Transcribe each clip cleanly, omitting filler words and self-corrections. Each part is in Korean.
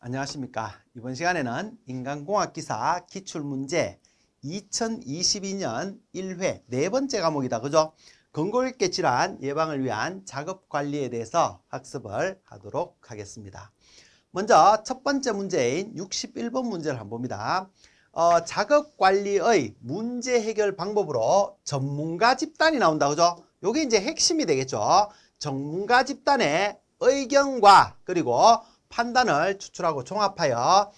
안녕하십니까. 이번 시간에는 인간공학기사 기출문제 2022년 1회 네 번째 과목이다. 그죠? 근골격 질환 예방을 위한 작업관리에 대해서 학습을 하도록 하겠습니다. 먼저 첫 번째 문제인 61번 문제를 한번 봅니다. 작업관리의 문제 해결 방법으로 전문가 집단이 나온다. 그죠? 요게 이제 핵심이 되겠죠. 전문가 집단의 의견과 그리고 판단을 추출하고 종합하여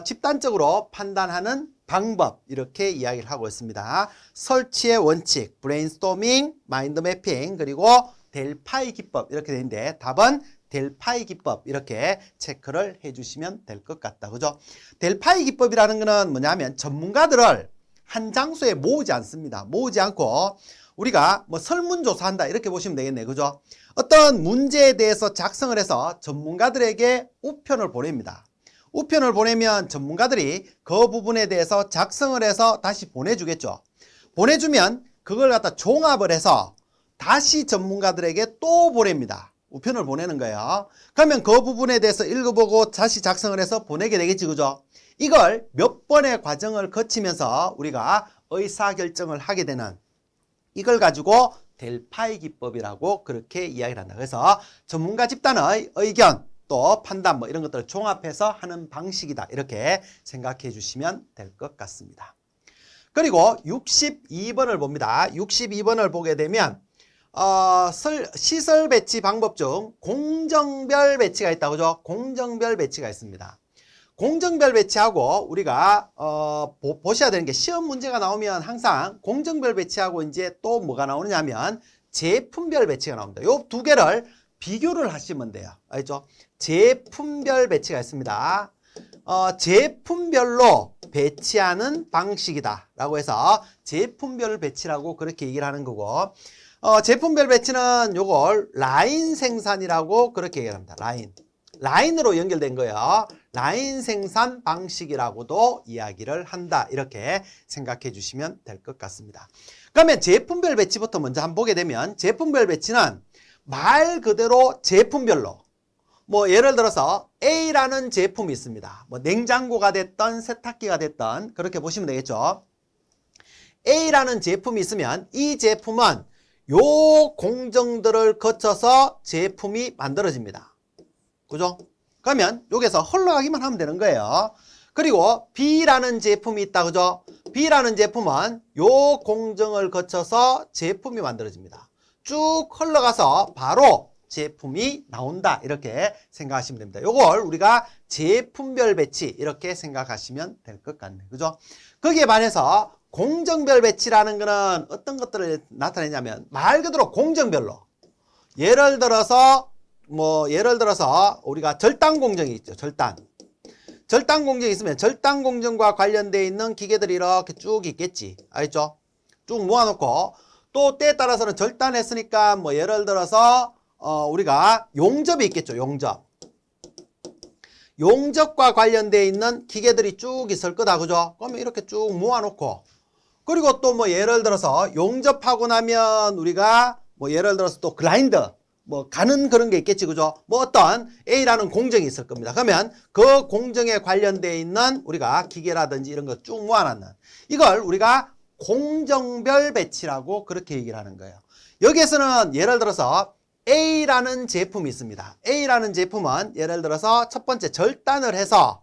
집단적으로 판단하는 방법, 이렇게 이야기를 하고 있습니다. 설치의 원칙, 브레인스토밍, 마인드 매핑, 그리고 델파이 기법, 이렇게 되는데 답은 델파이 기법, 이렇게 체크를 해주시면 될 것 같다. 그죠? 델파이 기법이라는 거는 뭐냐면 전문가들을 한 장소에 모으지 않습니다. 모으지 않고 우리가 뭐 설문조사한다, 이렇게 보시면 되겠네. 그죠? 어떤 문제에 대해서 작성을 해서 전문가들에게 우편을 보냅니다. 우편을 보내면 전문가들이 그 부분에 대해서 작성을 해서 다시 보내주겠죠. 보내주면 그걸 갖다 종합을 해서 다시 전문가들에게 또 보냅니다. 우편을 보내는 거예요. 그러면 그 부분에 대해서 읽어보고 다시 작성을 해서 보내게 되겠지. 그죠? 이걸 몇 번의 과정을 거치면서 우리가 의사결정을 하게 되는, 이걸 가지고 델파이 기법이라고 그렇게 이야기를 한다. 그래서 전문가 집단의 의견 또 판단 뭐 이런 것들을 종합해서 하는 방식이다. 이렇게 생각해 주시면 될 것 같습니다. 그리고 62번을 봅니다. 62번을 보게 되면 시설 배치 방법 중 공정별 배치가 있다. 그죠? 공정별 배치가 있습니다. 공정별 배치하고 우리가 보셔야 되는 게, 시험 문제가 나오면 항상 공정별 배치하고 이제 또 뭐가 나오느냐면 제품별 배치가 나옵니다. 요 두 개를 비교를 하시면 돼요. 알죠? 제품별 배치가 있습니다. 제품별로 배치하는 방식이다 라고 해서 제품별 배치라고 그렇게 얘기를 하는 거고, 제품별 배치는 요걸 라인 생산이라고 그렇게 얘기를 합니다. 라인으로 연결된 거예요. 라인 생산 방식이라고도 이야기를 한다. 이렇게 생각해 주시면 될 것 같습니다. 그러면 제품별 배치부터 먼저 한번 보게 되면, 제품별 배치는 말 그대로 제품별로, 뭐 예를 들어서 A라는 제품이 있습니다. 뭐 냉장고가 됐던 세탁기가 됐던, 그렇게 보시면 되겠죠. A라는 제품이 있으면 이 제품은 요 공정들을 거쳐서 제품이 만들어집니다. 그죠? 그러면 여기서 흘러가기만 하면 되는 거예요. 그리고 B라는 제품이 있다. 그죠? B라는 제품은 요 공정을 거쳐서 제품이 만들어집니다. 쭉 흘러가서 바로 제품이 나온다. 이렇게 생각하시면 됩니다. 요걸 우리가 제품별 배치, 이렇게 생각하시면 될 것 같네요. 그죠? 거기에 반해서 공정별 배치라는 거는 어떤 것들을 나타내냐면 말 그대로 공정별로, 예를 들어서 우리가 절단 공정이 있죠. 절단 공정이 있으면 절단 공정과 관련되어 있는 기계들이 이렇게 쭉 있겠지. 알죠? 쭉 모아놓고, 또 때에 따라서는 절단했으니까 뭐 예를 들어서 우리가 용접이 있겠죠. 용접과 관련되어 있는 기계들이 쭉 있을 거다. 그죠? 그러면 이렇게 쭉 모아놓고, 그리고 또 뭐 예를 들어서 용접하고 나면 우리가 뭐 예를 들어서 또 그라인더, 뭐 가는 그런 게 있겠지. 그죠? 뭐 어떤 A라는 공정이 있을 겁니다. 그러면 그 공정에 관련되어 있는 우리가 기계라든지 이런 거 쭉 모아놨는, 이걸 우리가 공정별 배치라고 그렇게 얘기를 하는 거예요. 여기에서는 예를 들어서 A라는 제품이 있습니다. A라는 제품은 예를 들어서 첫 번째 절단을 해서,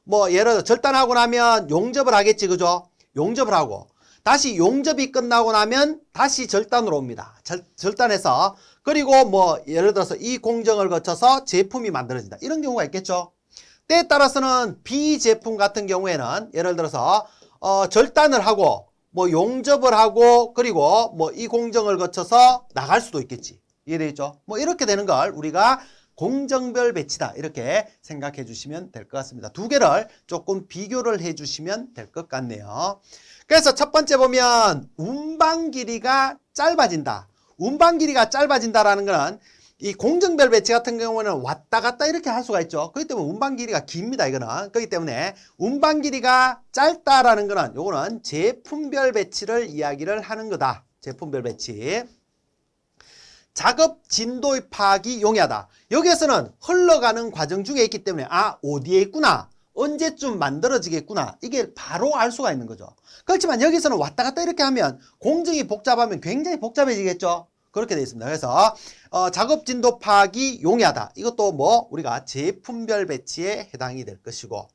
뭐 예를 들어 절단하고 나면 용접을 하겠지. 그죠? 용접을 하고 다시 용접이 끝나고 나면 다시 절단으로 옵니다. 절단해서, 그리고 뭐 예를 들어서 이 공정을 거쳐서 제품이 만들어진다. 이런 경우가 있겠죠. 때에 따라서는 B 제품 같은 경우에는 예를 들어서 절단을 하고 뭐 용접을 하고 그리고 뭐 이 공정을 거쳐서 나갈 수도 있겠지. 이해되겠죠? 뭐 이렇게 되는 걸 우리가 공정별 배치다. 이렇게 생각해 주시면 될 것 같습니다. 두 개를 조금 비교를 해 주시면 될 것 같네요. 그래서 첫 번째 보면 운반 길이가 짧아진다. 운반 길이가 짧아진다라는 거는 이 공정별 배치 같은 경우는 왔다 갔다 이렇게 할 수가 있죠. 그렇기 때문에 운반 길이가 깁니다. 이거는. 그렇기 때문에 운반 길이가 짧다라는 거는 요거는 제품별 배치를 이야기를 하는 거다. 제품별 배치. 작업 진도의 파악이 용이하다. 여기에서는 흘러가는 과정 중에 있기 때문에 어디에 있구나, 언제쯤 만들어지겠구나, 이게 바로 알 수가 있는 거죠. 그렇지만 여기서는 왔다 갔다 이렇게 하면 공정이 복잡하면 굉장히 복잡해지겠죠. 그렇게 되어 있습니다. 그래서 작업 진도 파악이 용이하다. 이것도 뭐 우리가 제품별 배치에 해당이 될 것이고,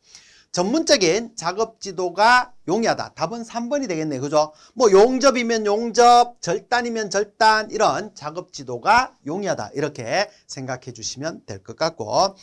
전문적인 작업 지도가 용이하다. 답은 3번이 되겠네요. 그죠? 뭐 용접이면 용접, 절단이면 절단, 이런 작업 지도가 용이하다. 이렇게 생각해 주시면 될 것 같고,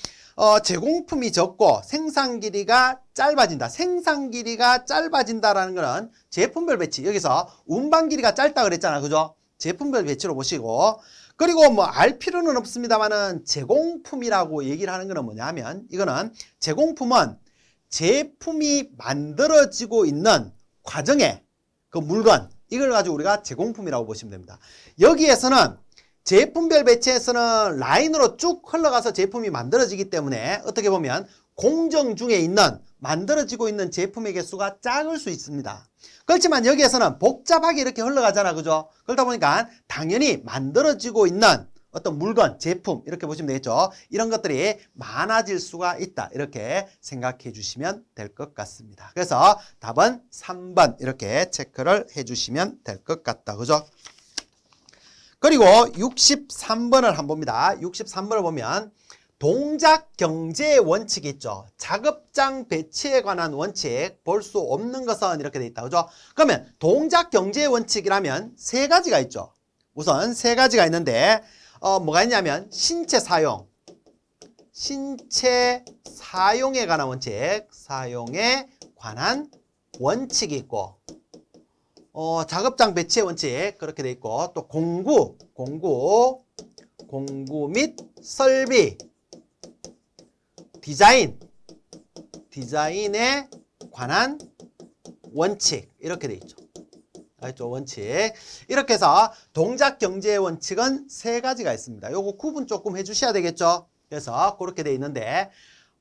제공품이 적고 생산 길이가 짧아진다. 생산 길이가 짧아진다라는 거는 제품별 배치. 여기서 운반 길이가 짧다 그랬잖아. 그죠? 제품별 배치로 보시고, 그리고 뭐 알 필요는 없습니다만은 제공품이라고 얘기를 하는 거는 뭐냐면, 이거는 제공품은 제품이 만들어지고 있는 과정에 그 물건, 이걸 가지고 우리가 제공품이라고 보시면 됩니다. 여기에서는 제품별 배치에서는 라인으로 쭉 흘러가서 제품이 만들어지기 때문에 어떻게 보면 공정 중에 있는 만들어지고 있는 제품의 개수가 작을 수 있습니다. 그렇지만 여기에서는 복잡하게 이렇게 흘러가잖아. 그죠? 그러다 보니까 당연히 만들어지고 있는 어떤 물건, 제품, 이렇게 보시면 되겠죠. 이런 것들이 많아질 수가 있다. 이렇게 생각해 주시면 될 것 같습니다. 그래서 답은 3번 이렇게 체크를 해 주시면 될 것 같다. 그죠? 그리고 63번을 한번 봅니다. 63번을 보면 동작 경제의 원칙이 있죠. 작업장 배치에 관한 원칙, 볼 수 없는 것은 이렇게 돼 있다. 그죠? 그러면 동작 경제의 원칙이라면 세 가지가 있죠. 우선 세 가지가 있는데 뭐가 있냐면 신체 사용에 관한 원칙, 사용에 관한 원칙이 있고, 작업장 배치의 원칙 그렇게 돼 있고, 또 공구 및 설비, 디자인에 관한 원칙 이렇게 돼 있죠. 알죠? 원칙. 이렇게 해서 동작 경제의 원칙은 세 가지가 있습니다. 요거 구분 조금 해주셔야 되겠죠. 그래서 그렇게 돼 있는데,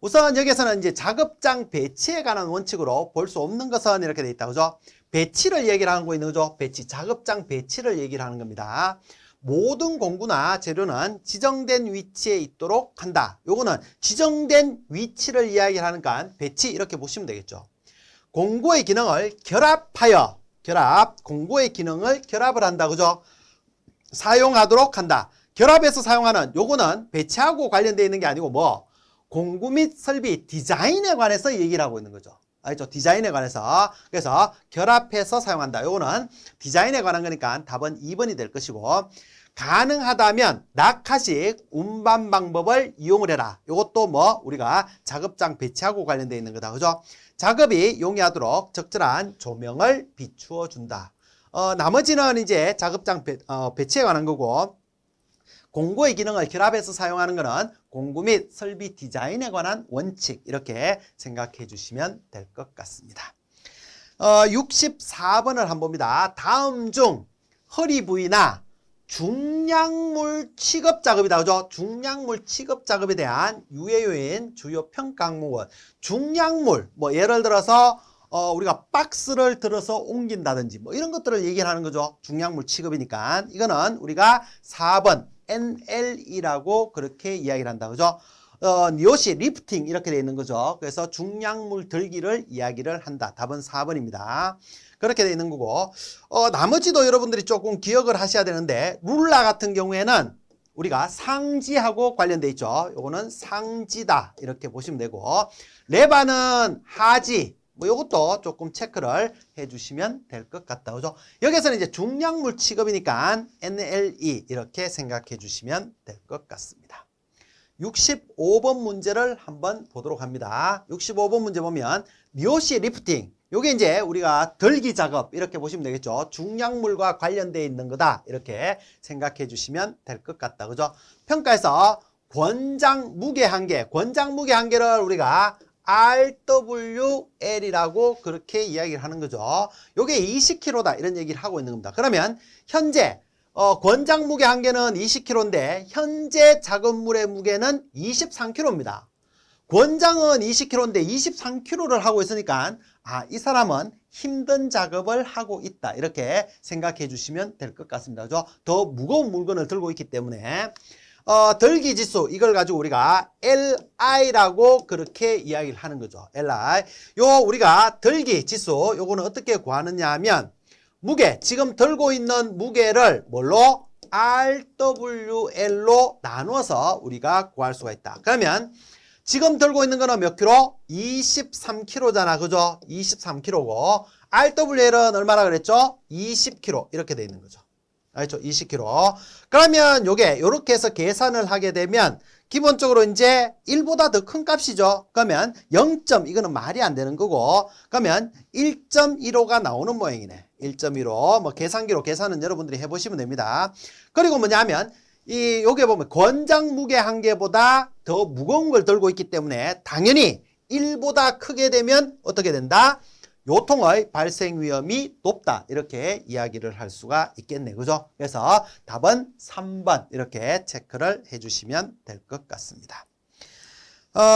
우선 여기서는 이제 작업장 배치에 관한 원칙으로 볼 수 없는 것은 이렇게 돼 있다. 그죠? 배치를 얘기를 하는 거 있는 거죠. 배치, 작업장 배치를 얘기를 하는 겁니다. 모든 공구나 재료는 지정된 위치에 있도록 한다. 요거는 지정된 위치를 이야기하니까 배치 이렇게 보시면 되겠죠. 공구의 기능을 공구의 기능을 결합을 한다. 그죠? 사용하도록 한다. 결합해서 사용하는 요거는 배치하고 관련되어 있는 게 아니고 공구 및 설비 디자인에 관해서 얘기를 하고 있는 거죠. 알죠? 디자인에 관해서. 그래서 결합해서 사용한다. 요거는 디자인에 관한 거니까 답은 2번이 될 것이고, 가능하다면 낙하식 운반 방법을 이용을 해라. 요것도 우리가 작업장 배치하고 관련되어 있는 거다. 그죠? 작업이 용이하도록 적절한 조명을 비추어 준다. 나머지는 이제 작업장 배치에 관한 거고, 공구의 기능을 결합해서 사용하는 것은 공구 및 설비 디자인에 관한 원칙, 이렇게 생각해 주시면 될 것 같습니다. 64번을 한번 봅니다. 다음 중 허리 부위나 중량물 취급 작업이다. 그죠? 중량물 취급 작업에 대한 유해 요인, 주요 평가 항목은 중량물, 예를 들어서 우리가 박스를 들어서 옮긴다든지 이런 것들을 얘기를 하는 거죠. 중량물 취급이니까. 이거는 우리가 4번 NLE라고 그렇게 이야기를 한다. 그죠? 니오시 리프팅 이렇게 되어 있는 거죠. 그래서 중량물 들기를 이야기를 한다. 답은 4번입니다. 그렇게 되어 있는 거고, 나머지도 여러분들이 조금 기억을 하셔야 되는데, 룰라 같은 경우에는 우리가 상지하고 관련돼 있죠. 요거는 상지다 이렇게 보시면 되고, 레바는 하지, 요것도 조금 체크를 해주시면 될 것 같다. 그죠? 여기서는 이제 중량물 취급이니까 NLE 이렇게 생각해 주시면 될 것 같습니다. 65번 문제를 한번 보도록 합니다. 65번 문제 보면 니오시 리프팅, 요게 이제 우리가 들기 작업 이렇게 보시면 되겠죠. 중량물과 관련되어 있는 거다 이렇게 생각해 주시면 될 것 같다. 그죠? 평가에서 권장 무게 한계, 권장 무게 한계를 우리가 RWL이라고 그렇게 이야기를 하는 거죠. 요게 20kg다 이런 얘기를 하고 있는 겁니다. 그러면 현재 권장 무게 한계는 20kg인데 현재 작업물의 무게는 23kg입니다. 권장은 20kg인데 23kg를 하고 있으니까 아, 이 사람은 힘든 작업을 하고 있다. 이렇게 생각해 주시면 될 것 같습니다. 그죠? 더 무거운 물건을 들고 있기 때문에 들기 지수 이걸 가지고 우리가 LI라고 그렇게 이야기를 하는 거죠. LI. 요 우리가 들기 지수 요거는 어떻게 구하느냐 하면 무게, 지금 들고 있는 무게를 뭘로? RWL로 나눠서 우리가 구할 수가 있다. 그러면 지금 들고 있는 거는 몇 킬로? 23kg잖아. 그죠? 23kg고 RWL은 얼마나 그랬죠? 20kg 이렇게 돼 있는 거죠. 알죠? 20kg. 그러면 요게 요렇게 해서 계산을 하게 되면 기본적으로 이제 1보다 더 큰 값이죠. 그러면 0. 이거는 말이 안 되는 거고 그러면 1.15가 나오는 모양이네. 1.15 뭐 계산기로 계산은 여러분들이 해보시면 됩니다. 그리고 뭐냐면 요게 보면 권장 무게 한 개보다 더 무거운 걸 들고 있기 때문에 당연히 1보다 크게 되면 어떻게 된다? 요통의 발생 위험이 높다. 이렇게 이야기를 할 수가 있겠네. 그죠? 그래서 답은 3번 이렇게 체크를 해주시면 될 것 같습니다.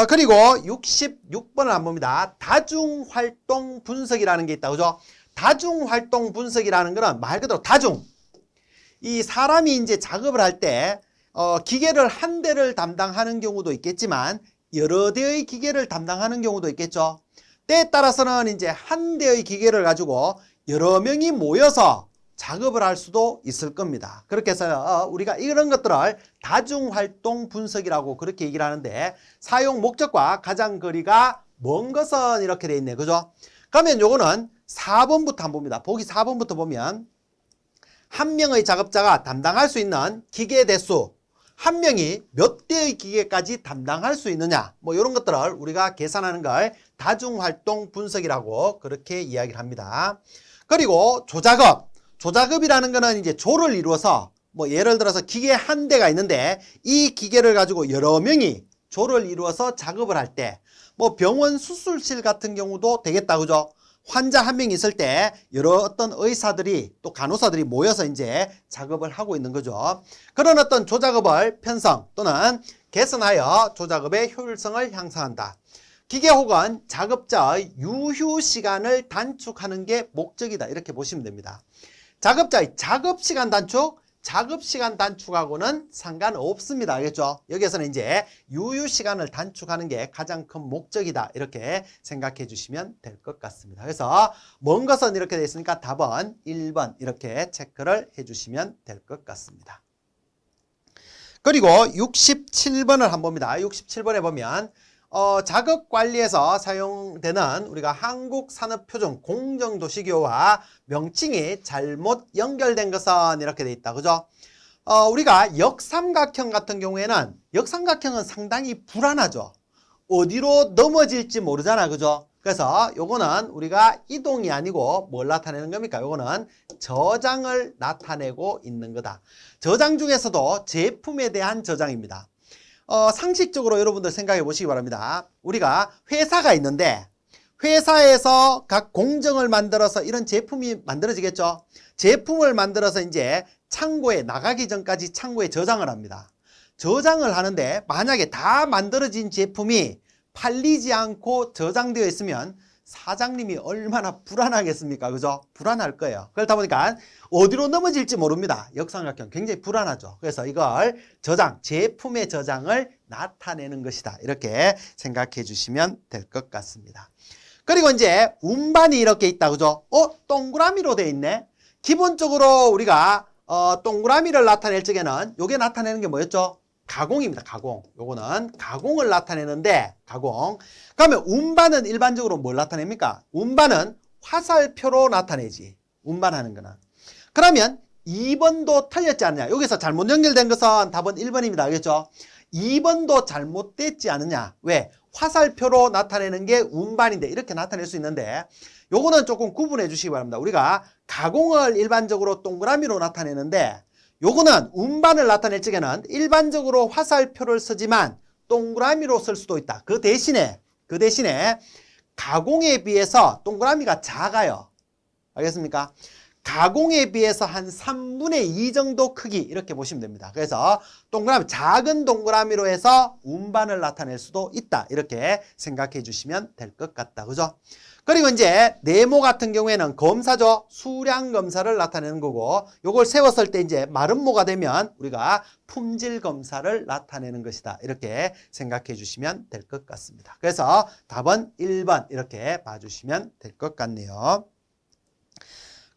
그리고 66번을 안 봅니다. 다중활동 분석이라는 게 있다. 그죠? 다중활동 분석이라는 거는 말 그대로 다중. 이 사람이 이제 작업을 할 때 기계를 한 대를 담당하는 경우도 있겠지만 여러 대의 기계를 담당하는 경우도 있겠죠. 때에 따라서는 이제 한 대의 기계를 가지고 여러 명이 모여서 작업을 할 수도 있을 겁니다. 그렇게 해서 우리가 이런 것들을 다중활동 분석이라고 그렇게 얘기를 하는데 사용 목적과 가장 거리가 먼 것은 이렇게 돼 있네. 그죠? 그러면 요거는 4번부터 한번 봅니다. 보기 4번부터 보면 한 명의 작업자가 담당할 수 있는 기계 대수, 한 명이 몇 대의 기계까지 담당할 수 있느냐, 뭐 이런 것들을 우리가 계산하는 걸 다중활동 분석이라고 그렇게 이야기를 합니다. 그리고 조작업, 조작업이라는 거는 이제 조를 이루어서 뭐 예를 들어서 기계 한 대가 있는데 이 기계를 가지고 여러 명이 조를 이루어서 작업을 할 때 뭐 병원 수술실 같은 경우도 되겠다. 그죠? 환자 한 명 있을 때 여러 어떤 의사들이 또 간호사들이 모여서 이제 작업을 하고 있는 거죠. 그런 어떤 조작업을 편성 또는 개선하여 조작업의 효율성을 향상한다. 기계 혹은 작업자의 유휴 시간을 단축하는 게 목적이다. 이렇게 보시면 됩니다. 작업자의 작업 시간 단축, 작업 시간 단축하고는 상관없습니다. 알겠죠? 여기에서는 이제 유휴 시간을 단축하는 게 가장 큰 목적이다. 이렇게 생각해 주시면 될 것 같습니다. 그래서 먼 것은 이렇게 되어 있으니까 답은 1번 이렇게 체크를 해 주시면 될 것 같습니다. 그리고 67번을 한번 봅니다. 67번에 보면 작업 관리에서 사용되는 우리가 한국산업표준 공정도시기호와 명칭이 잘못 연결된 것은 이렇게 돼 있다. 그죠? 우리가 역삼각형 같은 경우에는 역삼각형은 상당히 불안하죠. 어디로 넘어질지 모르잖아. 그죠? 그래서 요거는 우리가 이동이 아니고 뭘 나타내는 겁니까? 요거는 저장을 나타내고 있는 거다. 저장 중에서도 제품에 대한 저장입니다. 상식적으로 여러분들 생각해 보시기 바랍니다. 우리가 회사가 있는데 회사에서 각 공정을 만들어서 이런 제품이 만들어지겠죠. 제품을 만들어서 이제 창고에 나가기 전까지 창고에 저장을 합니다. 저장을 하는데 만약에 다 만들어진 제품이 팔리지 않고 저장되어 있으면 사장님이 얼마나 불안하겠습니까? 그죠? 불안할 거예요. 그렇다 보니까 어디로 넘어질지 모릅니다. 역삼각형 굉장히 불안하죠. 그래서 이걸 저장, 제품의 저장을 나타내는 것이다. 이렇게 생각해 주시면 될 것 같습니다. 그리고 이제 운반이 이렇게 있다. 그죠? 동그라미로 돼 있네. 기본적으로 우리가 동그라미를 나타낼 적에는 요게 나타내는 게 뭐였죠? 가공입니다. 가공. 요거는 가공을 나타내는데 가공. 그러면 운반은 일반적으로 뭘 나타냅니까? 운반은 화살표로 나타내지. 운반하는 거는. 그러면 2번도 틀렸지 않느냐. 여기서 잘못 연결된 것은 답은 1번입니다. 알겠죠? 2번도 잘못됐지 않느냐. 왜? 화살표로 나타내는 게 운반인데 이렇게 나타낼 수 있는데 요거는 조금 구분해 주시기 바랍니다. 우리가 가공을 일반적으로 동그라미로 나타내는데 요거는 운반을 나타낼 적에는 일반적으로 화살표를 쓰지만 동그라미로 쓸 수도 있다. 그 대신에 가공에 비해서 동그라미가 작아요. 알겠습니까? 가공에 비해서 한 3분의 2 정도 크기 이렇게 보시면 됩니다. 그래서 동그라미, 작은 동그라미로 해서 운반을 나타낼 수도 있다. 이렇게 생각해 주시면 될 것 같다. 그죠? 그리고 이제 네모 같은 경우에는 검사죠. 수량 검사를 나타내는 거고, 요걸 세웠을 때 이제 마름모가 되면 우리가 품질 검사를 나타내는 것이다. 이렇게 생각해 주시면 될 것 같습니다. 그래서 답은 1번 이렇게 봐주시면 될 것 같네요.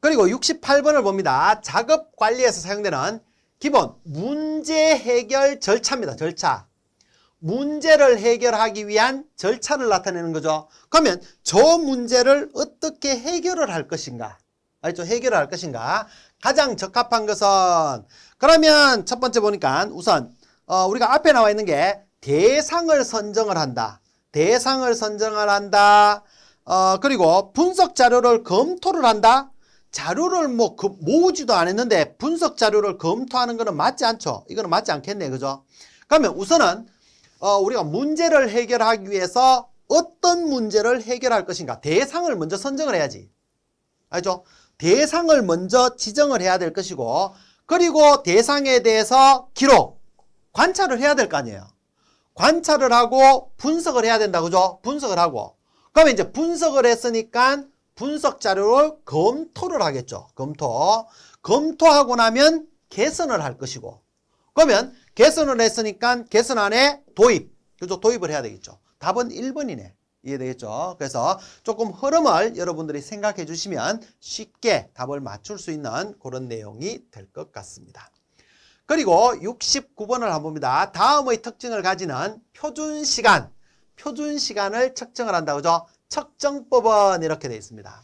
그리고 68번을 봅니다. 작업 관리에서 사용되는 기본 문제 해결 절차입니다. 절차. 문제를 해결하기 위한 절차를 나타내는 거죠. 그러면 저 문제를 어떻게 해결을 할 것인가? 알죠? 해결을 할 것인가? 가장 적합한 것은, 그러면 첫 번째 보니까 우선 우리가 앞에 나와 있는 게 대상을 선정을 한다. 대상을 선정을 한다. 그리고 분석 자료를 검토를 한다. 자료를 모으지도 않았는데 분석 자료를 검토하는 거는 맞지 않죠. 이거는 맞지 않겠네. 그죠? 그러면 우선은 우리가 문제를 해결하기 위해서 어떤 문제를 해결할 것인가? 대상을 먼저 선정을 해야지. 알죠? 대상을 먼저 지정을 해야 될 것이고, 그리고 대상에 대해서 기록, 관찰을 해야 될 거 아니에요. 관찰을 하고 분석을 해야 된다. 그죠? 분석을 하고. 그러면 이제 분석을 했으니까 분석 자료를 검토를 하겠죠. 검토하고 나면 개선을 할 것이고, 그러면 개선을 했으니까 개선안에 도입. 그죠? 도입을 해야 되겠죠. 답은 1번이네. 이해되겠죠? 그래서 조금 흐름을 여러분들이 생각해 주시면 쉽게 답을 맞출 수 있는 그런 내용이 될 것 같습니다. 그리고 69번을 한번 봅니다. 다음의 특징을 가지는 표준시간. 표준시간을 측정을 한다. 그죠? 측정법은 이렇게 되어 있습니다.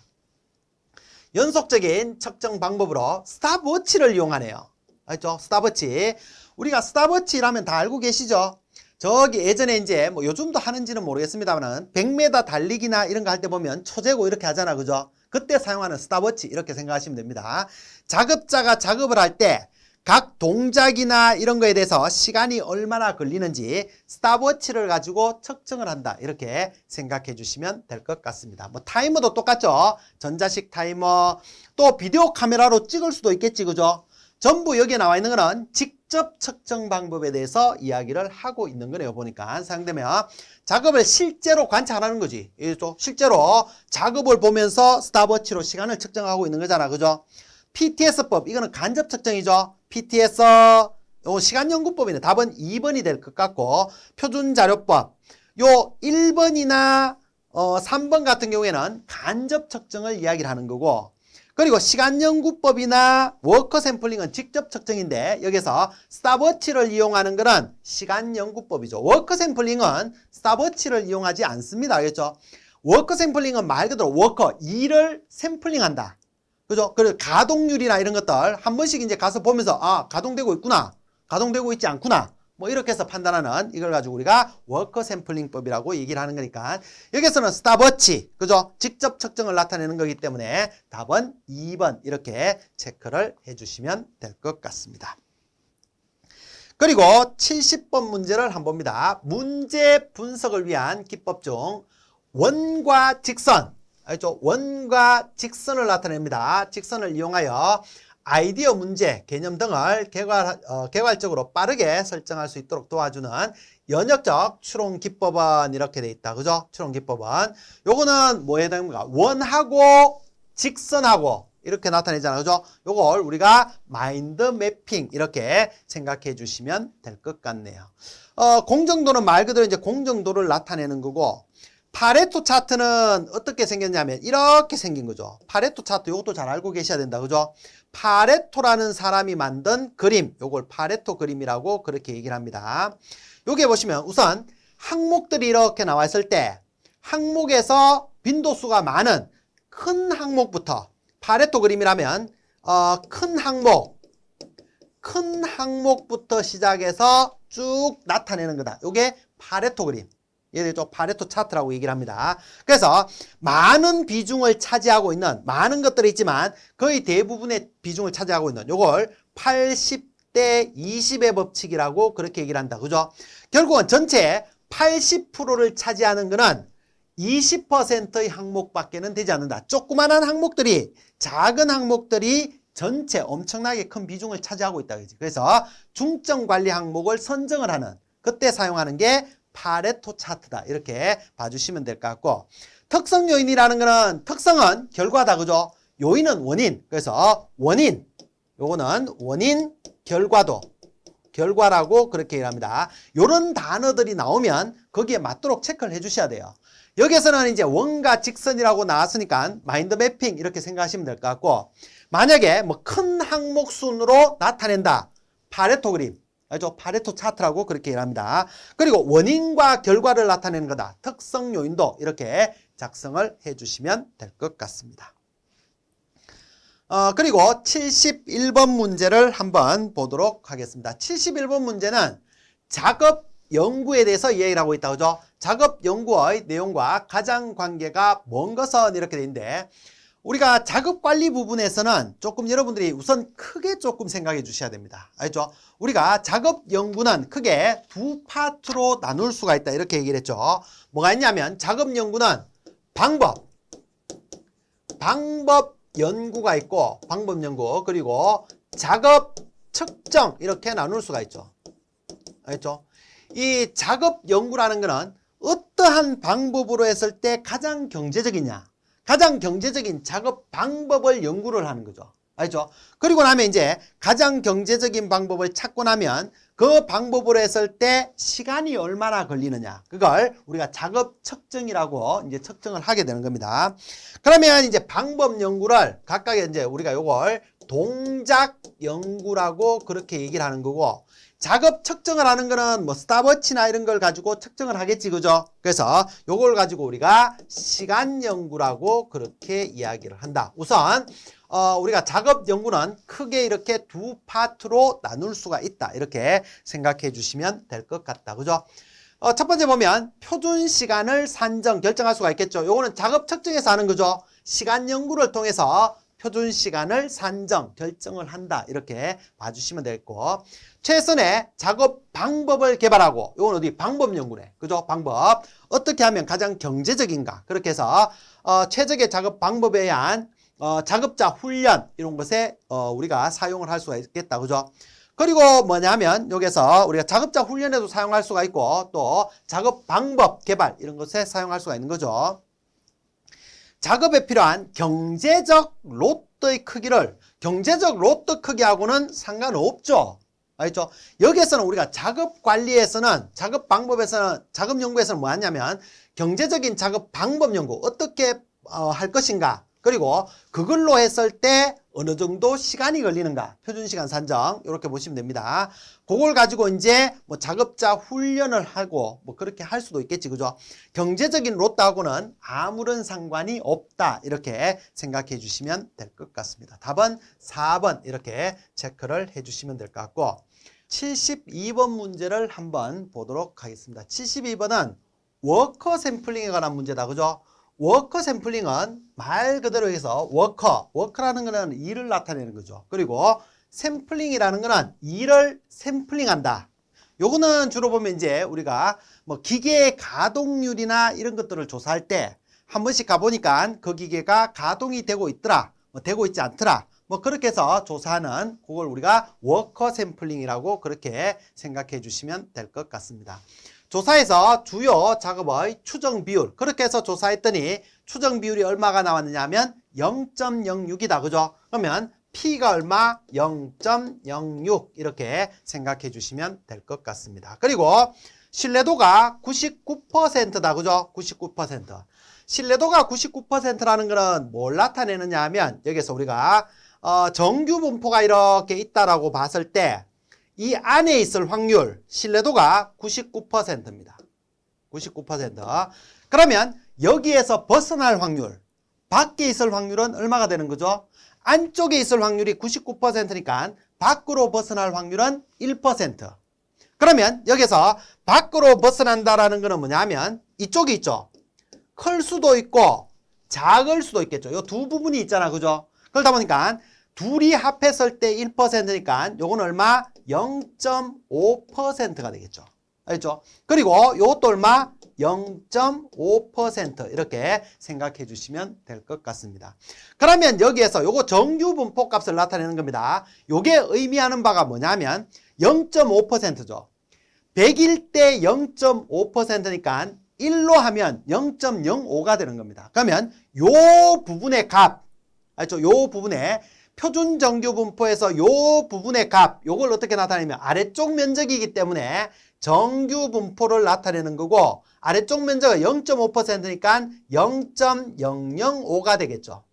연속적인 측정 방법으로 스탑워치를 이용하네요. 알죠? 스탑워치. 우리가 스탑워치라면 다 알고 계시죠? 저기 예전에 이제 요즘도 하는지는 모르겠습니다만 100m 달리기나 이런 거 할 때 보면 초재고 이렇게 하잖아. 그죠? 그때 사용하는 스탑워치 이렇게 생각하시면 됩니다. 작업자가 작업을 할 때 각 동작이나 이런 거에 대해서 시간이 얼마나 걸리는지 스탑워치를 가지고 측정을 한다. 이렇게 생각해 주시면 될 것 같습니다. 타이머도 똑같죠? 전자식 타이머, 또 비디오 카메라로 찍을 수도 있겠지. 그죠? 전부 여기에 나와 있는 거는 직접 측정 방법에 대해서 이야기를 하고 있는 거네요. 보니까 사용되면 작업을 실제로 관찰하는 거지. 실제로 작업을 보면서 스탑워치로 시간을 측정하고 있는 거잖아. 그죠? PTS법, 이거는 간접 측정이죠. PTS, 요 시간연구법이네. 답은 2번이 될 것 같고, 표준자료법, 요 1번이나 3번 같은 경우에는 간접 측정을 이야기를 하는 거고, 그리고 시간연구법이나 워커 샘플링은 직접 측정인데, 여기서 스탑워치를 이용하는 것은 시간연구법이죠. 워커 샘플링은 스탑워치를 이용하지 않습니다. 알겠죠? 워커 샘플링은 말 그대로 워커, 일을 샘플링한다. 그죠? 그리고 가동률이나 이런 것들 한 번씩 이제 가서 보면서 가동되고 있구나, 가동되고 있지 않구나, 이렇게 해서 판단하는, 이걸 가지고 우리가 워커 샘플링법이라고 얘기를 하는 거니까, 여기서는 스탑워치, 그죠? 직접 측정을 나타내는 거기 때문에 답은 2번 이렇게 체크를 해주시면 될 것 같습니다. 그리고 70번 문제를 한번 봅니다. 문제 분석을 위한 기법 중 원과 직선, 알죠? 원과 직선을 나타냅니다. 직선을 이용하여 아이디어 문제, 개념 등을 개괄적으로 빠르게 설정할 수 있도록 도와주는 연역적 추론 기법은 이렇게 돼 있다. 그죠? 추론 기법은. 요거는 뭐에 해당합니까? 원하고 직선하고 이렇게 나타내잖아요. 그죠? 요걸 우리가 마인드 매핑 이렇게 생각해 주시면 될 것 같네요. 공정도는 말 그대로 이제 공정도를 나타내는 거고, 파레토 차트는 어떻게 생겼냐면 이렇게 생긴 거죠. 파레토 차트, 이것도 잘 알고 계셔야 된다. 그죠? 파레토라는 사람이 만든 그림, 요걸 파레토 그림이라고 그렇게 얘기를 합니다. 여기에 보시면 우선 항목들이 이렇게 나와 있을 때 항목에서 빈도수가 많은 큰 항목부터, 파레토 그림이라면 큰 항목부터 시작해서 쭉 나타내는 거다. 요게 파레토 그림. 얘들죠. 파레토 차트라고 얘기를 합니다. 그래서 많은 비중을 차지하고 있는, 많은 것들이 있지만 거의 대부분의 비중을 차지하고 있는, 요걸 80대 20의 법칙이라고 그렇게 얘기를 한다. 그죠? 결국은 전체 80%를 차지하는 거는 20%의 항목밖에는 되지 않는다. 조그만한 항목들이, 작은 항목들이 전체 엄청나게 큰 비중을 차지하고 있다. 그래서 중점 관리 항목을 선정을 하는, 그때 사용하는 게 파레토 차트다. 이렇게 봐주시면 될 것 같고, 특성 요인이라는 거는 특성은 결과다. 그죠? 요인은 원인. 그래서 원인, 요거는 원인, 결과도, 결과라고 그렇게 얘기합니다. 요런 단어들이 나오면 거기에 맞도록 체크를 해주셔야 돼요. 여기에서는 이제 원과 직선이라고 나왔으니까 마인드 매핑 이렇게 생각하시면 될 것 같고, 만약에 뭐 큰 항목 순으로 나타낸다. 파레토 그림. 알죠? 파레토 차트라고 그렇게 얘기합니다. 그리고 원인과 결과를 나타내는 거다. 특성 요인도 이렇게 작성을 해주시면 될 것 같습니다. 그리고 71번 문제를 한번 보도록 하겠습니다. 71번 문제는 작업 연구에 대해서 이야기를 하고 있다. 그죠? 작업 연구의 내용과 가장 관계가 먼 것은 이렇게 돼 있는데, 우리가 작업 관리 부분에서는 조금 여러분들이 우선 크게 조금 생각해 주셔야 됩니다. 알죠? 우리가 작업 연구는 크게 두 파트로 나눌 수가 있다. 이렇게 얘기를 했죠. 뭐가 있냐면 작업 연구는 방법 연구가 있고, 방법 연구, 그리고 작업 측정 이렇게 나눌 수가 있죠. 알죠? 이 작업 연구라는 거는 어떠한 방법으로 했을 때 가장 경제적이냐, 가장 경제적인 작업 방법을 연구를 하는 거죠. 알죠? 그리고 나면 이제 가장 경제적인 방법을 찾고 나면 그 방법으로 했을 때 시간이 얼마나 걸리느냐, 그걸 우리가 작업 측정이라고 이제 측정을 하게 되는 겁니다. 그러면 이제 방법 연구를 각각의 이제 우리가 요걸 동작 연구라고 그렇게 얘기를 하는 거고, 작업 측정을 하는 거는 뭐 스탑워치나 이런 걸 가지고 측정을 하겠지. 그죠? 그래서 요걸 가지고 우리가 시간 연구라고 그렇게 이야기를 한다. 우선 우리가 작업 연구는 크게 이렇게 두 파트로 나눌 수가 있다. 이렇게 생각해 주시면 될 것 같다. 그죠? 첫 번째 보면 표준 시간을 산정, 결정할 수가 있겠죠. 요거는 작업 측정에서 하는 거죠. 시간 연구를 통해서 표준 시간을 산정, 결정을 한다. 이렇게 봐주시면 되겠고, 최선의 작업 방법을 개발하고, 이건 어디 방법 연구네. 그죠? 방법. 어떻게 하면 가장 경제적인가. 그렇게 해서 최적의 작업 방법에 의한 작업자 훈련 이런 것에 우리가 사용을 할 수가 있겠다. 그죠? 그리고 뭐냐면 여기서 우리가 작업자 훈련에도 사용할 수가 있고, 또 작업 방법 개발 이런 것에 사용할 수가 있는 거죠. 작업에 필요한 경제적 로트의 크기를, 경제적 로트 크기하고는 상관없죠. 알죠? 여기에서는 우리가 작업 관리에서는, 작업 방법에서는, 작업 연구에서는 뭐 하냐면 경제적인 작업 방법 연구, 어떻게 할 것인가, 그리고 그걸로 했을 때 어느 정도 시간이 걸리는가, 표준시간 산정 이렇게 보시면 됩니다. 그걸 가지고 이제 뭐 작업자 훈련을 하고 뭐 그렇게 할 수도 있겠지. 그죠? 경제적인 로트하고는 아무런 상관이 없다. 이렇게 생각해 주시면 될 것 같습니다. 답은 4번 이렇게 체크를 해 주시면 될 것 같고, 72번 문제를 한번 보도록 하겠습니다. 72번은 워커 샘플링에 관한 문제다. 그죠? 워커 샘플링은 말 그대로 해서 워커라는 거는 일을 나타내는 거죠. 그리고 샘플링이라는 거는 일을 샘플링한다. 요거는 주로 보면 이제 우리가 뭐 기계의 가동률이나 이런 것들을 조사할 때 한 번씩 가보니까 그 기계가 가동이 되고 있더라, 뭐 되고 있지 않더라, 뭐 그렇게 해서 조사하는 그걸 우리가 워커 샘플링이라고 그렇게 생각해 주시면 될 것 같습니다. 조사에서 주요 작업의 추정 비율, 그렇게 해서 조사했더니 추정 비율이 얼마가 나왔느냐 하면 0.06이다. 그죠? 그러면 P가 얼마? 0.06 이렇게 생각해 주시면 될 것 같습니다. 그리고 신뢰도가 99%다. 그죠? 99%. 신뢰도가 99%라는 거는 뭘 나타내느냐 하면, 여기서 우리가 정규 분포가 이렇게 있다라고 봤을 때 이 안에 있을 확률, 신뢰도가 99%입니다. 99%. 그러면 여기에서 벗어날 확률, 밖에 있을 확률은 얼마가 되는 거죠? 안쪽에 있을 확률이 99%니까 밖으로 벗어날 확률은 1%. 그러면 여기서 밖으로 벗어난다라는 거는 뭐냐면 이쪽이 있죠. 클 수도 있고 작을 수도 있겠죠. 이 두 부분이 있잖아. 그죠? 그러다 보니까 둘이 합했을 때 1%니까 요건 얼마? 0.5%가 되겠죠. 알죠? 그리고 요것도 얼마? 0.5% 이렇게 생각해 주시면 될 것 같습니다. 그러면 여기에서 요거 정규 분포 값을 나타내는 겁니다. 요게 의미하는 바가 뭐냐면 0.5%죠. 100일 때 0.5%니까 1로 하면 0.05가 되는 겁니다. 그러면 요 부분의 값, 알죠? 요 부분의 표준 정규 분포에서 요 부분의 값, 요걸 어떻게 나타내냐면 아래쪽 면적이기 때문에 정규 분포를 나타내는 거고, 아래쪽 면적은 0.5%니까 0.005가 되겠죠.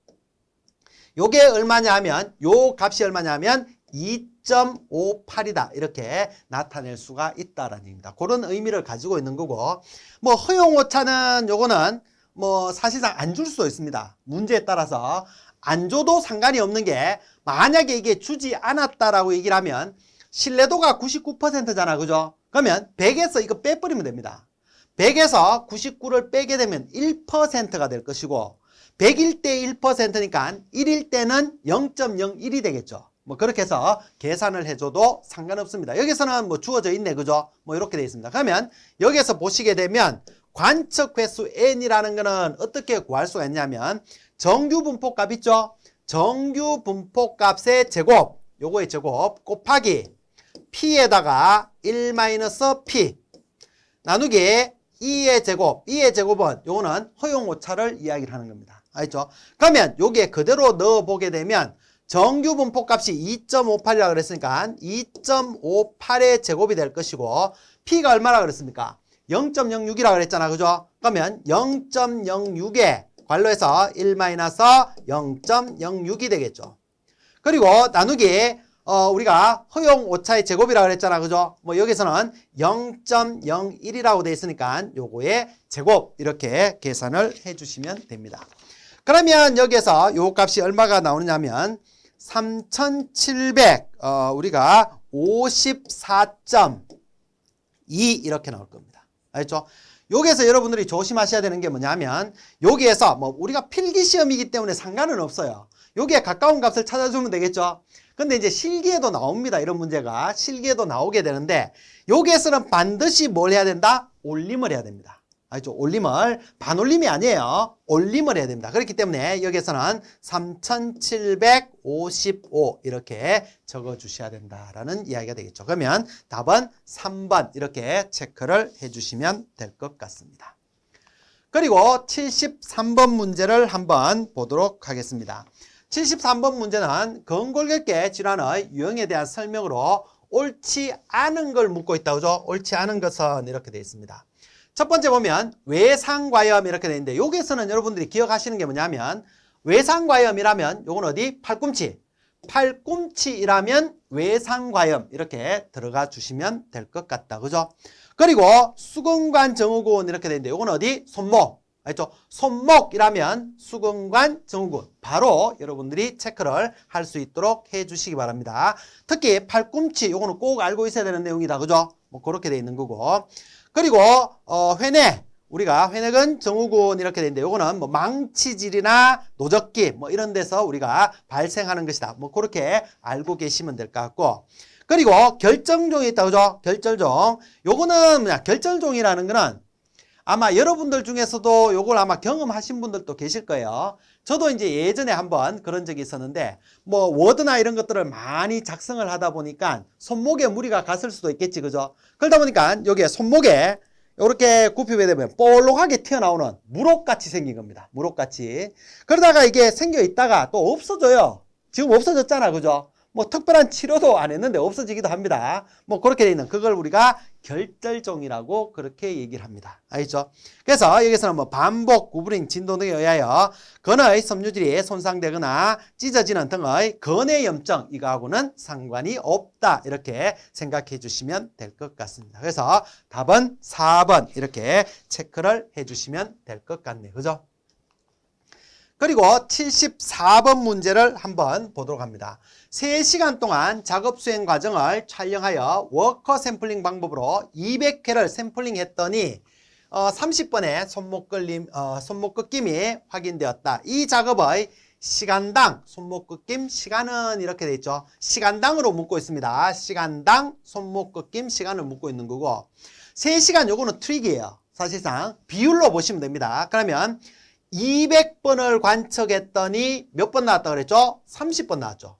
요게 얼마냐 하면, 요 값이 얼마냐 하면 2.58이다. 이렇게 나타낼 수가 있다라는 얘기입니다. 그런 의미를 가지고 있는 거고, 뭐 허용오차는 요거는 뭐 사실상 안 줄 수도 있습니다. 문제에 따라서 안 줘도 상관이 없는 게, 만약에 이게 주지 않았다라고 얘기를 하면 신뢰도가 99%잖아. 그죠? 그러면 100에서 이거 빼버리면 됩니다. 100에서 99를 빼게 되면 1%가 될 것이고, 100일 때 1%니까 1일 때는 0.01이 되겠죠. 뭐 그렇게 해서 계산을 해줘도 상관없습니다. 여기서는 뭐 주어져 있네. 그죠? 뭐 이렇게 되어 있습니다. 그러면 여기서 보시게 되면 관측 횟수 n이라는 거는 어떻게 구할 수가 있냐면, 정규 분포값 있죠? 정규 분포값의 제곱, 요거의 제곱 곱하기 p에다가 1-p 나누기 2의 제곱, 2의 제곱은 요거는 허용오차를 이야기를 하는 겁니다. 알죠? 그러면 여기에 그대로 넣어보게 되면 정규 분포값이 2.58이라고 그랬으니까 2.58의 제곱이 될 것이고, p가 얼마라 그랬습니까? 0.06이라고 그랬잖아. 그죠? 그러면 0.06에 괄호에서 1-0.06이 되겠죠. 그리고 나누기 우리가 허용 오차의 제곱이라고 그랬잖아. 그죠? 뭐 여기서는 0.01이라고 되어 있으니까 요거의 제곱 이렇게 계산을 해 주시면 됩니다. 그러면 여기에서 요 값이 얼마가 나오느냐면 3700 우리가 54.2 이렇게 나올 겁니다. 알죠? 여기에서 여러분들이 조심하셔야 되는 게 뭐냐면, 여기에서 뭐 우리가 필기시험이기 때문에 상관은 없어요. 여기에 가까운 값을 찾아주면 되겠죠. 근데 이제 실기에도 나옵니다. 이런 문제가 실기에도 나오게 되는데, 여기에서는 반드시 뭘 해야 된다? 올림을 해야 됩니다. 알죠? 올림을, 반올림이 아니에요. 올림을 해야 됩니다. 그렇기 때문에 여기에서는 3755 이렇게 적어 주셔야 된다라는 이야기가 되겠죠. 그러면 답은 3번 이렇게 체크를 해 주시면 될 것 같습니다. 그리고 73번 문제를 한번 보도록 하겠습니다. 73번 문제는 근골격계 질환의 유형에 대한 설명으로 옳지 않은 걸 묻고 있다. 그죠? 옳지 않은 것은 이렇게 되어 있습니다. 첫 번째 보면 외상과염 이렇게 되어 있는데, 여기에서는 여러분들이 기억하시는 게 뭐냐면, 외상과염이라면 요건 어디? 팔꿈치. 팔꿈치이라면 외상과염 이렇게 들어가 주시면 될 것 같다. 그죠? 그리고 수근관 증후군 이렇게 되어 있는데, 요건 어디? 손목. 알죠? 손목이라면 수근관 증후군. 바로 여러분들이 체크를 할 수 있도록 해 주시기 바랍니다. 특히 팔꿈치 요거는 꼭 알고 있어야 되는 내용이다. 그죠? 뭐 그렇게 되어 있는 거고. 그리고 회내, 우리가 회내근 증후군 이렇게 되는데, 요거는 뭐 망치질이나 노적기 뭐 이런 데서 우리가 발생하는 것이다. 뭐 그렇게 알고 계시면 될 것 같고, 그리고 결정종이 있다. 그죠? 결절종. 요거는 뭐냐? 결절종이라는 거는 아마 여러분들 중에서도 요걸 아마 경험하신 분들도 계실 거예요. 저도 이제 예전에 한번 그런 적이 있었는데, 뭐 워드나 이런 것들을 많이 작성을 하다 보니까 손목에 무리가 갔을 수도 있겠지. 그죠? 그러다 보니까 여기에 손목에 이렇게 굽히게 되면 볼록하게 튀어나오는 무릎같이 생긴 겁니다. 무릎같이. 그러다가 이게 생겨 있다가 또 없어져요. 지금 없어졌잖아. 그죠? 뭐 특별한 치료도 안 했는데 없어지기도 합니다. 뭐 그렇게 돼 있는 그걸 우리가 결절종이라고 그렇게 얘기를 합니다. 알죠? 그래서 여기서는 뭐 반복, 구부림, 진동 등에 의하여 건의 섬유질이 손상되거나 찢어지는 등의 건의 염증, 이거하고는 상관이 없다. 이렇게 생각해 주시면 될 것 같습니다. 그래서 답은 4번 이렇게 체크를 해 주시면 될 것 같네요. 그죠? 그리고 74번 문제를 한번 보도록 합니다. 3시간 동안 작업 수행 과정을 촬영하여 워커 샘플링 방법으로 200회를 샘플링 했더니 30번의 손목 꺾임이 확인되었다. 이 작업의 시간당 손목 꺾임 시간은 이렇게 되어 있죠. 시간당으로 묻고 있습니다. 시간당 손목 꺾임 시간을 묻고 있는 거고, 3시간 요거는 트릭이에요. 사실상 비율로 보시면 됩니다. 그러면 200번을 관측했더니 몇 번 나왔다 그랬죠? 30번 나왔죠.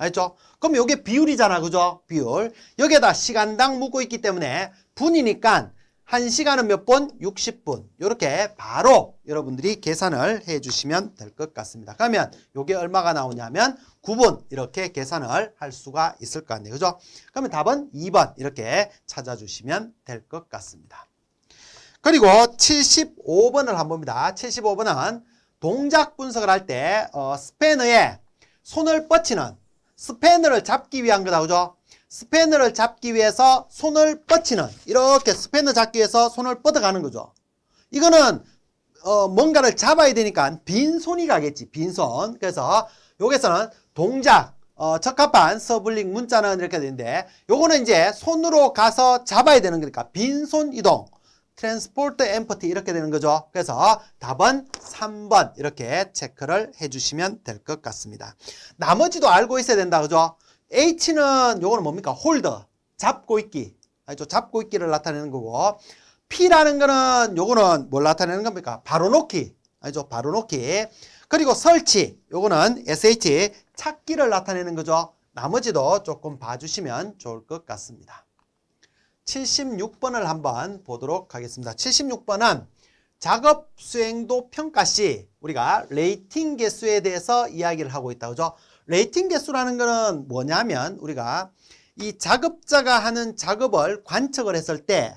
알죠? 그럼 요게 비율이잖아. 그죠? 비율. 여기에다 시간당 묻고 있기 때문에 분이니까 1시간은 몇 분? 60분. 이렇게 바로 여러분들이 계산을 해 주시면 될 것 같습니다. 그러면 요게 얼마가 나오냐면 9분 이렇게 계산을 할 수가 있을 거 아니에요. 그죠? 그러면 답은 2번 이렇게 찾아주시면 될 것 같습니다. 그리고 75번을 한번 봅니다. 75번은 동작 분석을 할 때 스패너에 손을 뻗치는 스패너를 잡기 위한 거다. 그죠? 스패너를 잡기 위해서 손을 뻗치는 이렇게 스패너 잡기 위해서 손을 뻗어가는 거죠. 이거는 뭔가를 잡아야 되니까 빈손이 가겠지. 빈손. 그래서 여기서는 동작 적합한 서블링 문자는 이렇게 되는데 요거는 이제 손으로 가서 잡아야 되는 거니까 빈손 이동 트랜스포트 엠퍼티 이렇게 되는 거죠. 그래서 답은 3번 이렇게 체크를 해주시면 될 것 같습니다. 나머지도 알고 있어야 된다. 그죠? H는 요거는 뭡니까? 홀더, 잡고 있기. 알죠? 잡고 있기를 나타내는 거고 P라는 거는 요거는 뭘 나타내는 겁니까? 바로 놓기. 알죠? 바로 놓기. 그리고 설치, 요거는 SH, 찾기를 나타내는 거죠. 나머지도 조금 봐주시면 좋을 것 같습니다. 76번을 한번 보도록 하겠습니다. 76번은 작업 수행도 평가 시 우리가 레이팅 개수에 대해서 이야기를 하고 있다. 그죠? 레이팅 개수라는 거는 뭐냐면 우리가 이 작업자가 하는 작업을 관측을 했을 때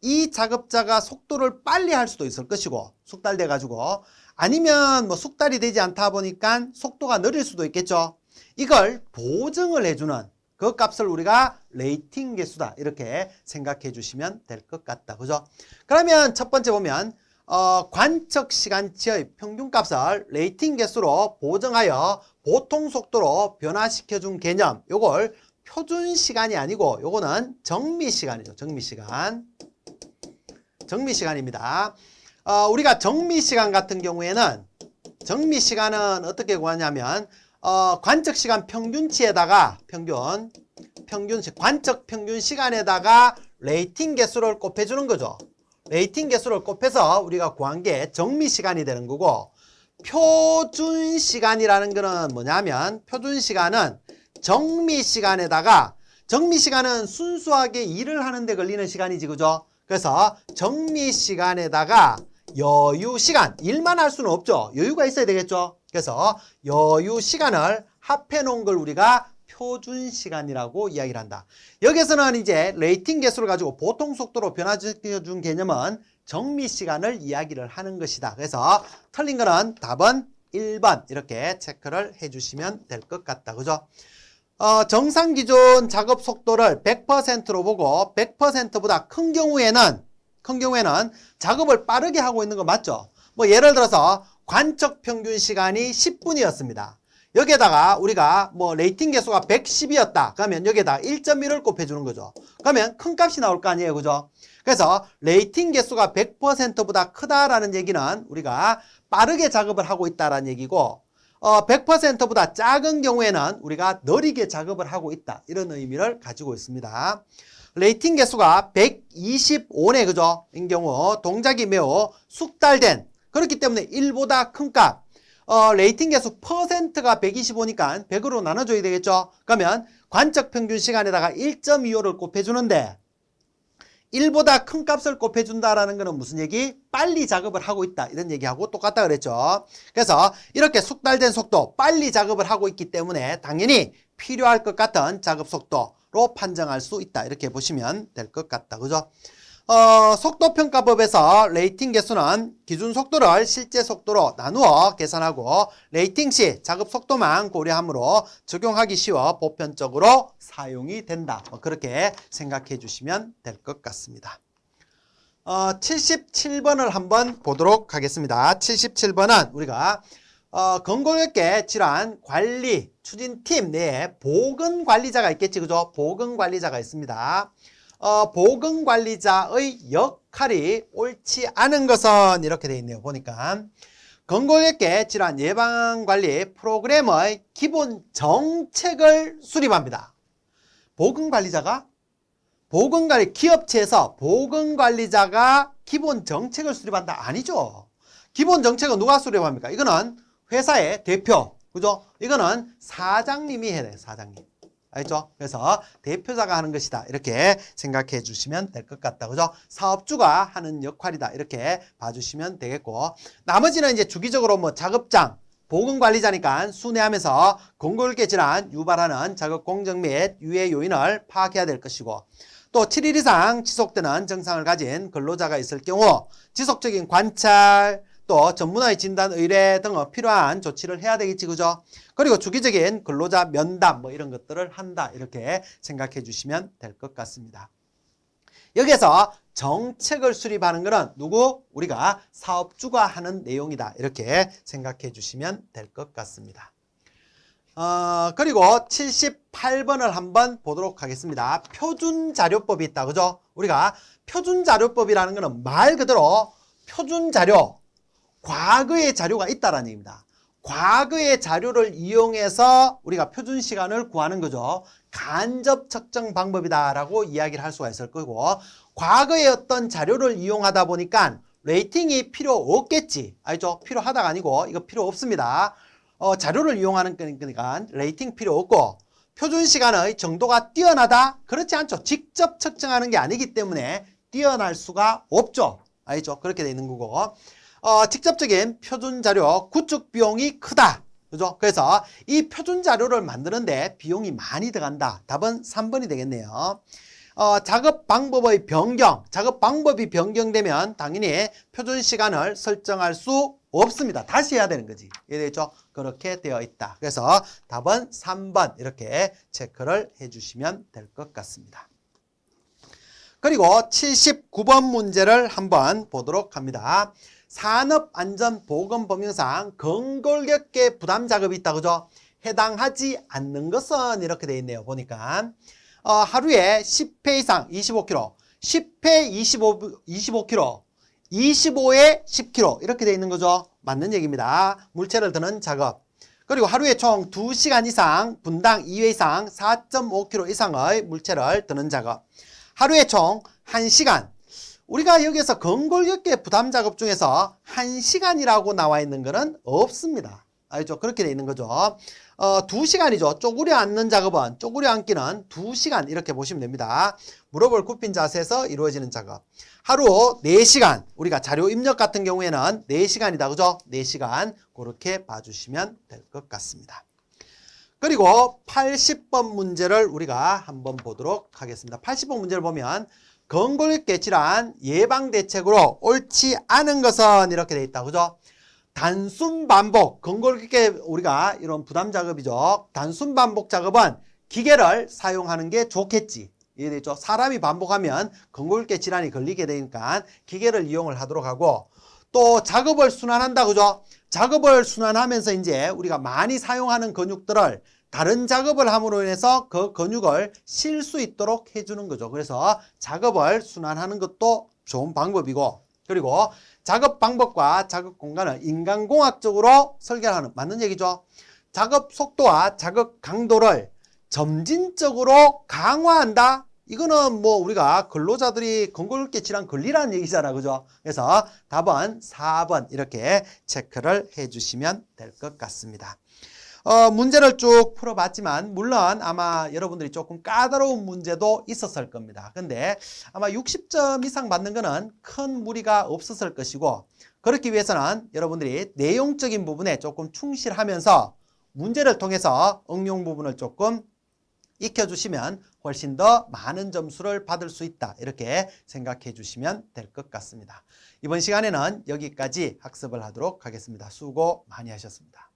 이 작업자가 속도를 빨리 할 수도 있을 것이고 숙달돼 가지고 아니면 뭐 숙달이 되지 않다 보니까 속도가 느릴 수도 있겠죠. 이걸 보증을 해주는 그 값을 우리가 레이팅 개수다 이렇게 생각해 주시면 될 것 같다. 그죠? 그러면 첫 번째 보면 관측 시간치의 평균값을 레이팅 개수로 보정하여 보통 속도로 변화시켜 준 개념 요걸 표준 시간이 아니고 요거는 정미 시간이죠. 정미 시간. 정미 시간입니다. 우리가 정미 시간 같은 경우에는 정미 시간은 어떻게 구하냐면 관측 시간 평균치에다가 관측 평균 시간에다가 레이팅 개수를 곱해주는 거죠. 레이팅 개수를 곱해서 우리가 구한 게 정미 시간이 되는 거고 표준 시간이라는 거는 뭐냐면 표준 시간은 정미 시간에다가 정미 시간은 순수하게 일을 하는데 걸리는 시간이지. 그죠? 그래서 정미 시간에다가 여유 시간, 일만 할 수는 없죠. 여유가 있어야 되겠죠. 그래서 여유 시간을 합해 놓은 걸 우리가 표준 시간이라고 이야기를 한다. 여기서는 이제 레이팅 개수를 가지고 보통 속도로 변화시켜 준 개념은 정미 시간을 이야기를 하는 것이다. 그래서 틀린 거는 답은 1번 이렇게 체크를 해주시면 될 것 같다. 그죠? 정상 기준 작업 속도를 100%로 보고 100%보다 큰 경우에는 작업을 빠르게 하고 있는 거 맞죠? 뭐 예를 들어서 관측 평균 시간이 10분이었습니다. 여기에다가 우리가 뭐 레이팅 개수가 110이었다. 그러면 여기에다 1.1을 곱해주는 거죠. 그러면 큰 값이 나올 거 아니에요. 그죠? 그래서 레이팅 개수가 100%보다 크다라는 얘기는 우리가 빠르게 작업을 하고 있다라는 얘기고 100%보다 작은 경우에는 우리가 느리게 작업을 하고 있다. 이런 의미를 가지고 있습니다. 레이팅 개수가 125네. 그죠? 인 경우 동작이 매우 숙달된 그렇기 때문에 1보다 큰 값. 레이팅 개수 퍼센트가 125니까 100으로 나눠줘야 되겠죠? 그러면 관측 평균 시간에다가 1.25를 곱해주는데 1보다 큰 값을 곱해준다라는 거는 무슨 얘기? 빨리 작업을 하고 있다. 이런 얘기하고 똑같다 그랬죠. 그래서 이렇게 숙달된 속도, 빨리 작업을 하고 있기 때문에 당연히 필요할 것 같은 작업 속도로 판정할 수 있다. 이렇게 보시면 될 것 같다. 그죠? 속도평가법에서 레이팅 개수는 기준 속도를 실제 속도로 나누어 계산하고 레이팅 시 작업 속도만 고려하므로 적용하기 쉬워 보편적으로 사용이 된다. 그렇게 생각해 주시면 될 것 같습니다. 77번을 한번 보도록 하겠습니다. 77번은 우리가 건강학계 질환 관리 추진팀 내에 보건관리자가 있겠지. 그죠? 보건관리자가 있습니다. 보건관리자의 역할이 옳지 않은 것은 이렇게 되어 있네요. 보니까 건강학계 질환 예방관리 프로그램의 기본 정책을 수립합니다. 보건관리자가 기업체에서 보건관리자가 기본 정책을 수립한다? 아니죠. 기본 정책은 누가 수립합니까? 이거는 회사의 대표, 그죠? 이거는 사장님이 해야 돼요. 사장님. 알죠? 그래서 대표자가 하는 것이다. 이렇게 생각해 주시면 될 것 같다. 그죠? 사업주가 하는 역할이다. 이렇게 봐주시면 되겠고, 나머지는 이제 주기적으로 뭐 작업장, 보건관리자니까 순회하면서 공고율계 질환 유발하는 작업 공정 및 유해 요인을 파악해야 될 것이고, 또 7일 이상 지속되는 증상을 가진 근로자가 있을 경우 지속적인 관찰, 또 전문의 진단 의뢰 등의 필요한 조치를 해야 되겠지, 그죠? 그리고 주기적인 근로자 면담 뭐 이런 것들을 한다, 이렇게 생각해 주시면 될 것 같습니다. 여기에서 정책을 수립하는 것은 누구? 우리가 사업주가 하는 내용이다, 이렇게 생각해 주시면 될 것 같습니다. 그리고 78번을 한번 보도록 하겠습니다. 표준자료법이 있다, 그죠? 우리가 표준자료법이라는 것은 말 그대로 표준자료, 과거의 자료가 있다라는 얘기입니다. 과거의 자료를 이용해서 우리가 표준 시간을 구하는 거죠. 간접 측정 방법이다라고 이야기를 할 수가 있을 거고, 과거의 어떤 자료를 이용하다 보니까 레이팅이 필요 없겠지. 알죠? 필요하다가 아니고 이거 필요 없습니다. 자료를 이용하는 거니까 레이팅 필요 없고, 표준 시간의 정도가 뛰어나다? 그렇지 않죠. 직접 측정하는 게 아니기 때문에 뛰어날 수가 없죠. 알죠? 그렇게 돼 있는 거고, 직접적인 표준 자료 구축 비용이 크다. 그죠? 그래서 이 표준 자료를 만드는데 비용이 많이 들어간다. 답은 3번이 되겠네요. 작업 방법의 변경, 작업 방법이 변경되면 당연히 표준 시간을 설정할 수 없습니다. 다시 해야 되는 거지. 이해되죠? 그렇게 되어 있다. 그래서 답은 3번 이렇게 체크를 해주시면 될 것 같습니다. 그리고 79번 문제를 한번 보도록 합니다. 산업안전보건법령상 근골격계 부담작업이 있다, 그죠? 해당하지 않는 것은 이렇게 되어 있네요. 보니까 하루에 10회 이상 25kg, 10회 25kg, 25회 10kg 이렇게 되어 있는 거죠. 맞는 얘기입니다. 물체를 드는 작업. 그리고 하루에 총 2시간 이상 분당 2회 이상 4.5kg 이상의 물체를 드는 작업. 하루에 총 1시간. 우리가 여기에서 근골격계 부담 작업 중에서 1시간이라고 나와 있는 것은 없습니다. 알죠? 그렇게 돼 있는 거죠. 2시간이죠. 쪼그려 앉는 작업은, 쪼그려 앉기는 2시간 이렇게 보시면 됩니다. 무릎을 굽힌 자세에서 이루어지는 작업. 하루 4시간, 우리가 자료 입력 같은 경우에는 4시간이다. 그죠? 4시간 그렇게 봐주시면 될 것 같습니다. 그리고 80번 문제를 우리가 한번 보도록 하겠습니다. 80번 문제를 보면 근골격계 질환 예방 대책으로 옳지 않은 것은 이렇게 돼 있다. 그죠? 단순 반복, 근골격계 우리가 이런 부담 작업이죠. 단순 반복 작업은 기계를 사용하는 게 좋겠지. 이해되죠? 사람이 반복하면 근골격계 질환이 걸리게 되니까 기계를 이용을 하도록 하고, 또 작업을 순환한다. 그죠? 작업을 순환하면서 이제 우리가 많이 사용하는 근육들을 다른 작업을 함으로 인해서 그 근육을 쉴 수 있도록 해주는 거죠. 그래서 작업을 순환하는 것도 좋은 방법이고, 그리고 작업 방법과 작업 공간을 인간공학적으로 설계하는, 맞는 얘기죠. 작업 속도와 작업 강도를 점진적으로 강화한다. 이거는 뭐 우리가 근로자들이 근골격계 질환 걸리라는 얘기잖아. 그죠? 그래서 답은 4번 이렇게 체크를 해주시면 될 것 같습니다. 문제를 쭉 풀어봤지만 물론 아마 여러분들이 조금 까다로운 문제도 있었을 겁니다. 근데 아마 60점 이상 받는 거는 큰 무리가 없었을 것이고, 그렇기 위해서는 여러분들이 내용적인 부분에 조금 충실하면서 문제를 통해서 응용 부분을 조금 익혀주시면 훨씬 더 많은 점수를 받을 수 있다. 이렇게 생각해 주시면 될 것 같습니다. 이번 시간에는 여기까지 학습을 하도록 하겠습니다. 수고 많이 하셨습니다.